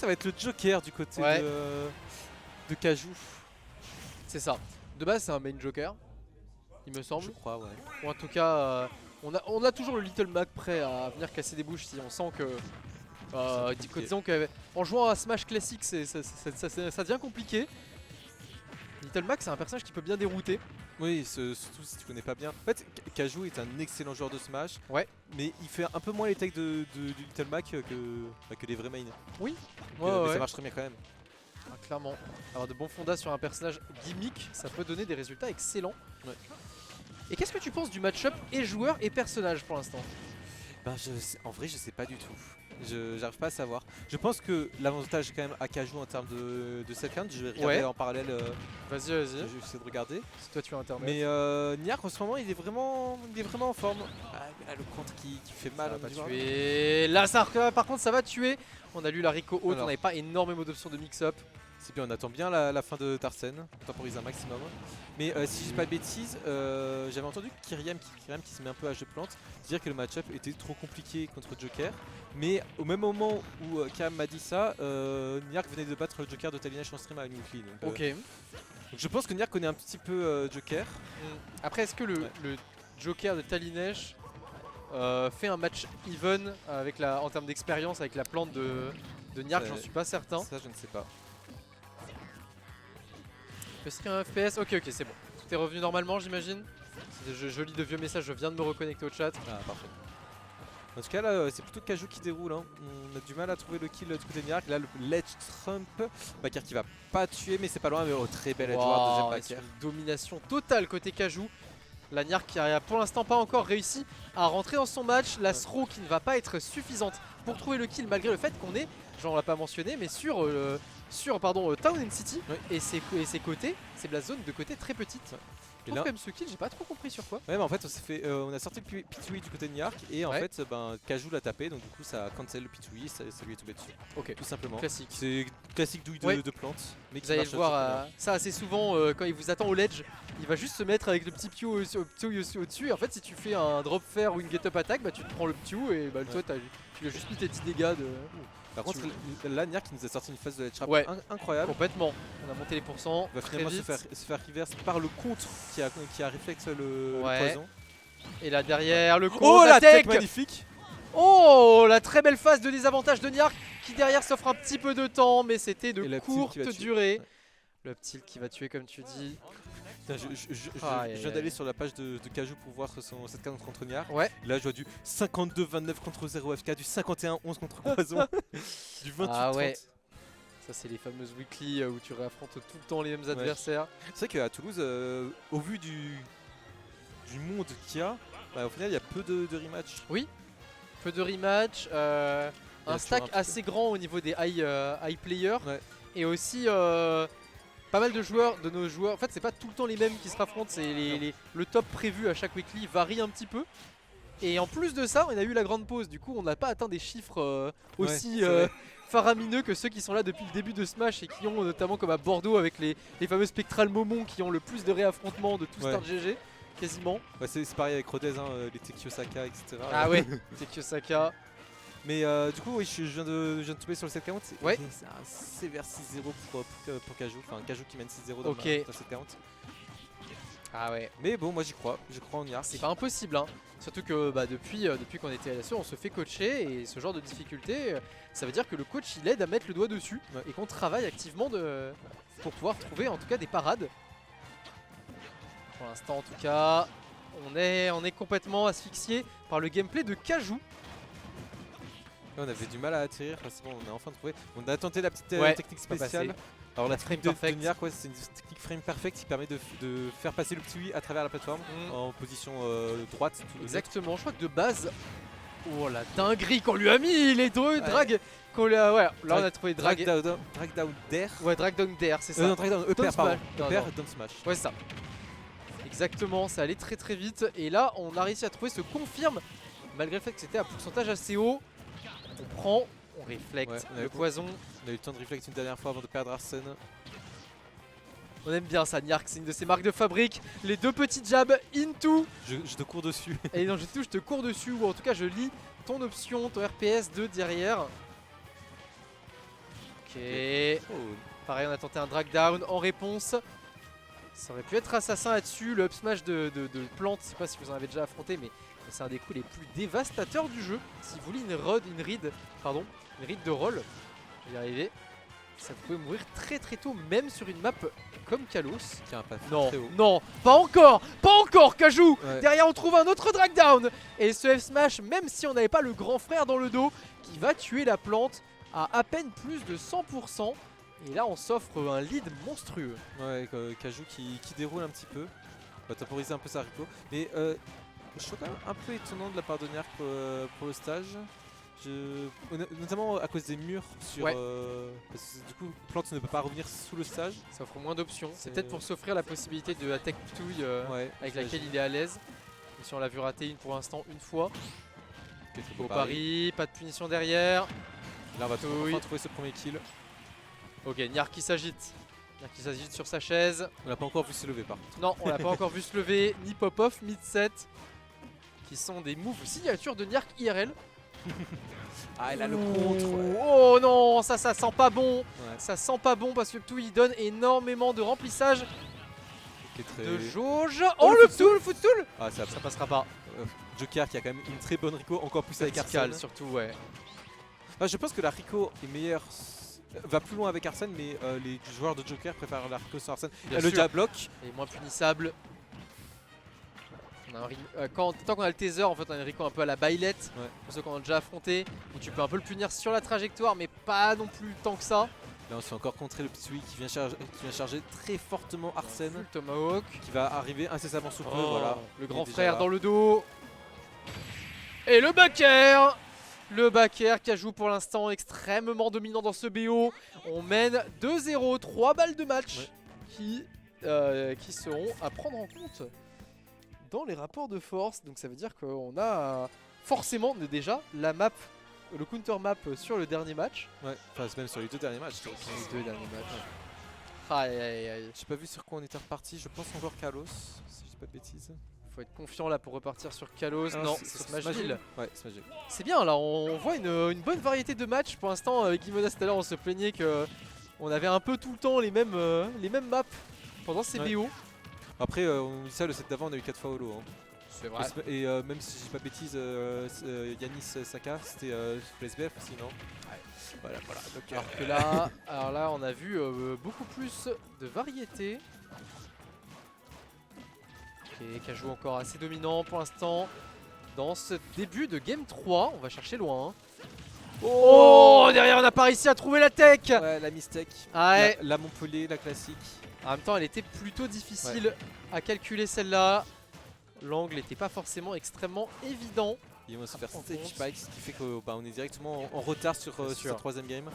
ça va être le Joker du côté de Kaju. C'est ça. De base, c'est un main Joker, il me semble. Je crois, ouais. Ou en tout cas, on a toujours le Little Mac prêt à venir casser des bouches si on sent que. Disons qu'en jouant à Smash classique, ça devient compliqué. Little Mac, c'est un personnage qui peut bien dérouter. Oui, surtout si tu connais pas bien. En fait, Kaju est un excellent joueur de Smash. Ouais. Mais il fait un peu moins les takes du Little Mac que les vrais mains. Oui. Mais ça marche très bien quand même. Ah, clairement. Avoir de bons fondas sur un personnage gimmick, ça peut donner des résultats excellents. Ouais. Et qu'est-ce que tu penses du match-up et joueur et personnage pour l'instant? En vrai, je sais pas du tout. J'arrive pas à savoir. Je pense que l'avantage quand même à Kaju en termes de set count, je vais regarder en parallèle. Vas-y. Je vais essayer de regarder. Si toi tu as internet. Mais Niark en ce moment il est vraiment en forme. Ah, mais là le contre qui fait mal. Ça va tuer. Là ça, par contre ça va tuer. On a lu la Rico haute, on n'avait pas énormément d'options de mix-up. C'est bien, on attend bien la fin de Tarsen, on temporise un maximum. Mais si je dis pas de bêtises, j'avais entendu Kyriam qui se met un peu à jeu plante dire que le match-up était trop compliqué contre Joker. Mais au même moment où Kyriam m'a dit ça, Niark venait de battre le Joker de Tallynesh en stream à New Weekly. Donc je pense que Niark connaît un petit peu Joker. Après, est-ce que le Joker de Tallynesh fait un match even en termes d'expérience avec la plante de Niark? J'en suis pas certain. Ça, je ne sais pas. Est-ce qu'il y a un FPS? Ok, c'est bon. Tout est revenu normalement, j'imagine. Je lis de vieux messages, je viens de me reconnecter au chat. Ah, parfait. En tout cas, là, c'est plutôt Kaju qui déroule. Hein. On a du mal à trouver le kill du côté de Niark. Là, le Ledge Trump. Baker qui va pas tuer, mais c'est pas loin. Mais très belle edgeward, deuxième Baker. Domination totale côté Kaju. La Niark qui a pour l'instant pas encore réussi à rentrer dans son match. La throw qui ne va pas être suffisante pour trouver le kill, malgré le fait qu'on est, on l'a pas mentionné, mais sur Town and City. Et ses côtés, c'est la zone de côté très petite. Je trouve quand même ce kill, j'ai pas trop compris sur quoi. Ouais, mais en fait, on a sorti le P2E du côté de Niark et en fait, Kaju l'a tapé, donc du coup, ça cancel le P2E, ça lui est tombé dessus. Ok, tout simplement. Classique. C'est classique douille de plante. Mais vous allez le voir ça assez souvent quand il vous attend au ledge. Il va juste se mettre avec le petit Pew au-dessus. Et en fait, si tu fais un drop fair ou une get up attack, tu te prends le Pew et toi, tu lui as juste mis tes petits dégâts de. Par contre, là, Niark nous a sorti une phase de ledge trap incroyable. Complètement. On a monté les pourcents. Il va finalement se faire reverse par le contre qui a réflexe le poison. Et là derrière, le contre. Oh, la tech magnifique! Oh, la très belle phase de désavantage de Niark qui derrière s'offre un petit peu de temps, mais c'était de courte durée. Le petit qui va tuer, comme tu dis. Je viens d'aller sur la page de Kaju pour voir cette carte contre Niark. Là, je vois du 52-29 contre 0 FK, du 51-11 contre Poison, du 28-30. Ça, c'est les fameuses weekly où tu réaffrontes tout le temps les mêmes adversaires. C'est vrai qu'à Toulouse, au vu du monde qu'il y a, au final, il y a peu de rematch. Oui, peu de rematch. Un stack assez grand au niveau des high players. Et aussi pas mal de nos joueurs. En fait, c'est pas tout le temps les mêmes qui se raffrontent. Le top prévu à chaque weekly varie un petit peu. Et en plus de ça, on a eu la grande pause. Du coup, on n'a pas atteint des chiffres aussi faramineux que ceux qui sont là depuis le début de Smash et qui ont notamment comme à Bordeaux avec les fameux Spectral Momon qui ont le plus de réaffrontements de tout Start GG. Quasiment. C'est pareil avec Rodez, les Tekio Saka, etc. Ah ouais, Tekio Saka. Mais du coup, je viens de tomber sur le 7 count. C'est un sévère 6-0 pour Kaju. Enfin, Kaju qui mène 6-0 dans le 7 count. Ah ouais. Mais bon, moi j'y crois en Niark. C'est pas impossible, hein. Surtout que depuis qu'on était à l'assaut, on se fait coacher et ce genre de difficulté, ça veut dire que le coach il aide à mettre le doigt dessus et qu'on travaille activement pour pouvoir trouver en tout cas des parades. Pour l'instant en tout cas, on est complètement asphyxié par le gameplay de Kaju. On avait du mal à atterrir, c'est bon, on a enfin trouvé. On a tenté la petite technique spéciale. Alors la frame de Niark, c'est une technique frame perfect qui permet de faire passer le petit à travers la plateforme en position droite. Exactement, je crois que de base, oh la dinguerie qu'on lui a mis, les deux drag qu'on lui a, là on a trouvé drag down d'air. Ouais, drag down d'air, c'est ça. Non, drag down upper, pardon. Upper, down smash. Ouais, c'est ça. Exactement, ça allait très très vite et là on a réussi à trouver ce confirme malgré le fait que c'était à pourcentage assez haut. On prend, on réflecte le poison. On a eu le temps de réflecter une dernière fois avant de perdre Arsène. On aime bien ça, Niark, c'est une de ses marques de fabrique. Les deux petits jabs into. Je te cours dessus. Et non, je te cours dessus, ou en tout cas je lis ton option, ton RPS de derrière. Ok. Pareil, on a tenté un drag down en réponse. Ça aurait pu être assassin là-dessus. Le up smash de plante, je sais pas si vous en avez déjà affronté, mais c'est un des coups les plus dévastateurs du jeu. Si vous voulez une read de roll, je vais y arriver. Ça pouvait mourir très tôt, même sur une map comme Kalos. Qui a un path Non, très haut. non, pas encore Kajou. Derrière on trouve un autre drag down. Et ce F smash, même si on n'avait pas le grand frère dans le dos, qui va tuer la plante à peine plus de 100%. Et là on s'offre un lead monstrueux. Ouais, Kajou qui déroule un petit peu. On va temporiser un peu sa Rico. Mais je trouve quand même un peu étonnant de la part de Niark pour le stage. Notamment à cause des murs sur parce que du coup Plante ne peut pas revenir sous le stage. Ça offre moins d'options. C'est peut-être pour s'offrir la possibilité de attaque touille avec laquelle il est à l'aise. Si on l'a vu rater pour l'instant une fois. Beau pari, pas de punition derrière. Là on va enfin trouver ce premier kill. Ok, Niark qui s'agite. Niark qui s'agite sur sa chaise. On l'a pas encore vu se lever par contre. Non, on l'a pas encore vu se lever, ni pop-off, mid-set. Qui sont des moves signature de Niark IRL. Ah, il a le contre. Oh non, ça sent pas bon. Ça sent pas bon parce que tout il donne énormément de remplissage de jauge. Oh le footstool. Ah, ça passera pas. Joker qui a quand même une très bonne Rico, encore plus avec Arsène. Arsène. Surtout, ouais. Enfin, je pense que la Rico est meilleure, va plus loin avec Arsène, mais les joueurs de Joker préfèrent la Rico sur Arsène. Le jab block. Et moins punissable. Tant qu'on a le taser, en fait, on a une Rico un peu à la bailette. Pour ceux qu'on a déjà affronté, où tu peux un peu le punir sur la trajectoire, mais pas non plus tant que ça. Là, on se fait encore contrer le petit qui vient charger très fortement Arsène. Tomahawk qui va arriver incessamment sous peu. Voilà. Le grand frère dans le dos. Et le backer. Le backer qui joue pour l'instant extrêmement dominant dans ce BO. On mène 2-0, 3 balles de match qui seront à prendre en compte dans les rapports de force. Donc ça veut dire qu'on a forcément déjà la map, le counter map sur le dernier match. Ouais, enfin c'est même sur les deux derniers matchs. Les deux derniers matchs. Aïe aïe aïe. J'ai pas vu sur quoi on était reparti, je pense encore Kalos, si je dis pas de bêtises. Faut être confiant là pour repartir sur Kalos. Non, c'est Smashville. Ouais, Smashville. C'est bien là, on voit une bonne variété de matchs. Pour l'instant, avec Guimonas tout à l'heure, on se plaignait que on avait un peu tout le temps les mêmes maps pendant ces BO. Après, on dit ça, le set d'avant, on a eu 4 fois holo. Hein. C'est vrai. Et même si je dis pas de bêtises, Yanis Saka, c'était PSBF aussi, non? Voilà. Donc, alors là, on a vu beaucoup plus de variété. Ok, Kajou encore assez dominant pour l'instant. Dans ce début de Game 3, on va chercher loin. Oh, derrière, on n'a pas réussi à trouver la tech. Ouais, la mistake. Ouais. La Montpellier, la classique. En même temps, elle était plutôt difficile à calculer celle-là. L'angle n'était pas forcément extrêmement évident. Ils vont se faire stake spike, ce qui fait qu'on est directement en retard sur cette troisième game.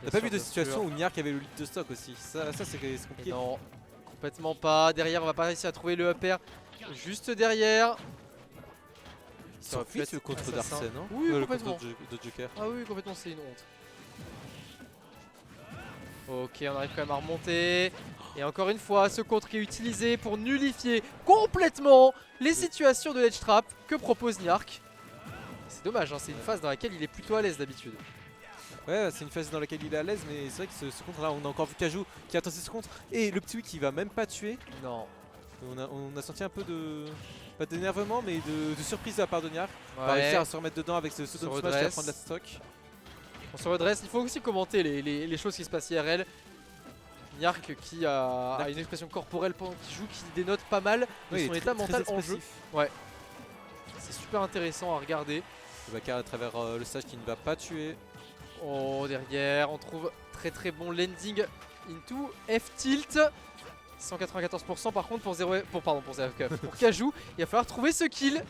T'as pas vu de situation où Niark avait le lead de stock aussi? Ça c'est compliqué. Non, complètement pas. Derrière, on va pas réussir à trouver le up air. Juste derrière. Ça aurait pu être le contre d'Arsène, non? Oui, complètement. Le contre de Joker. Ah oui, complètement, c'est une honte. Ok, on arrive quand même à remonter. Et encore une fois, ce contre qui est utilisé pour nullifier complètement les situations de ledge trap que propose Niark. C'est dommage, hein, c'est une phase dans laquelle il est plutôt à l'aise d'habitude. Ouais, c'est une phase dans laquelle il est à l'aise, mais c'est vrai que ce contre là, on a encore vu Kajou qui a tenté ce contre. Et le petit qui va même pas tuer. Non. On a senti un peu de... pas d'énervement, mais de surprise de la part de Niark. Ouais. On va réussir à se remettre dedans avec ce down smash qui va prendre la stock. On se redresse, il faut aussi commenter les choses qui se passent IRL. Niark qui a une expression corporelle pendant qu'il joue qui dénote pas mal de son état mental en jeu. Ouais. C'est super intéressant à regarder. Le backer à travers le stage qui ne va pas tuer. Oh, derrière, on trouve très bon landing into F-tilt. 194% par contre pour Kajou. Il va falloir trouver ce kill.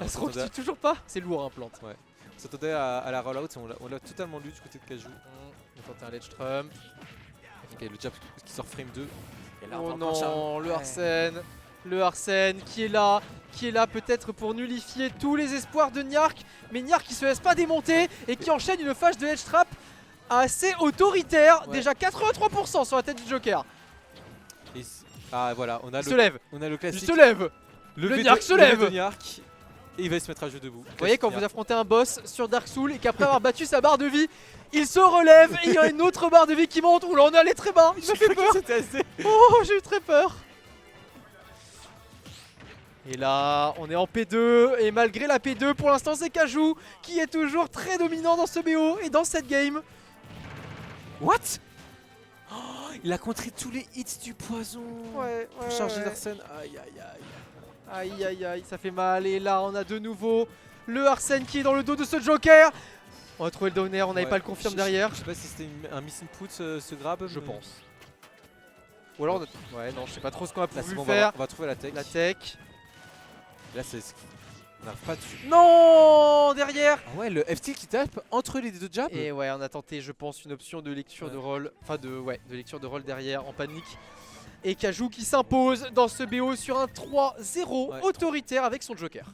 Elle se retrouve toujours pas. C'est lourd, hein, plante. Ouais. On s'attendait à la rollout, on l'a totalement lu du côté de Kajou. On va tenter un ledge trump. Ok, le jab qui sort frame 2. Et là, oh non, le Arsène. Le Arsène qui est là peut-être pour nullifier tous les espoirs de Niark. Mais Niark qui se laisse pas démonter et qui enchaîne une phase de edge trap assez autoritaire. Ouais. Déjà 83% sur la tête du Joker. Et ah voilà, on a se lève. On a le classique. Il se lève. Le Niark se lève. Et il va se mettre à jeu debout. Vous voyez quand vous affrontez un boss sur Dark Souls et qu'après avoir battu sa barre de vie, il se relève et il y a une autre barre de vie qui monte. Oula, on est allé très bas, il m'a fait peur. Oh, j'ai eu très peur. Et là, on est en P2 et malgré la P2, pour l'instant c'est Kajou qui est toujours très dominant dans ce BO et dans cette game. What? Oh, il a contré tous les hits du poison. Ouais, pour charger Arsène. Aïe aïe aïe. Aïe aïe aïe, ça fait mal. Et là, on a de nouveau le Arsène qui est dans le dos de ce Joker. On a trouvé le downer, on n'avait pas le confirme derrière. Je sais pas si c'était un miss input ce grab. Je pense. Ou alors, ouais, non, je sais pas trop ce qu'on a pu bon, faire. On va trouver la tech. La tech. Là, c'est. On n'arrive pas dessus. Non, derrière. Ah ouais, le F-tilt qui tape entre les deux jabs. Et ouais, on a tenté, je pense, une option de lecture de rôle. Enfin, de lecture de rôle derrière en panique. Et Kajou qui s'impose dans ce BO sur un 3-0 autoritaire avec son Joker.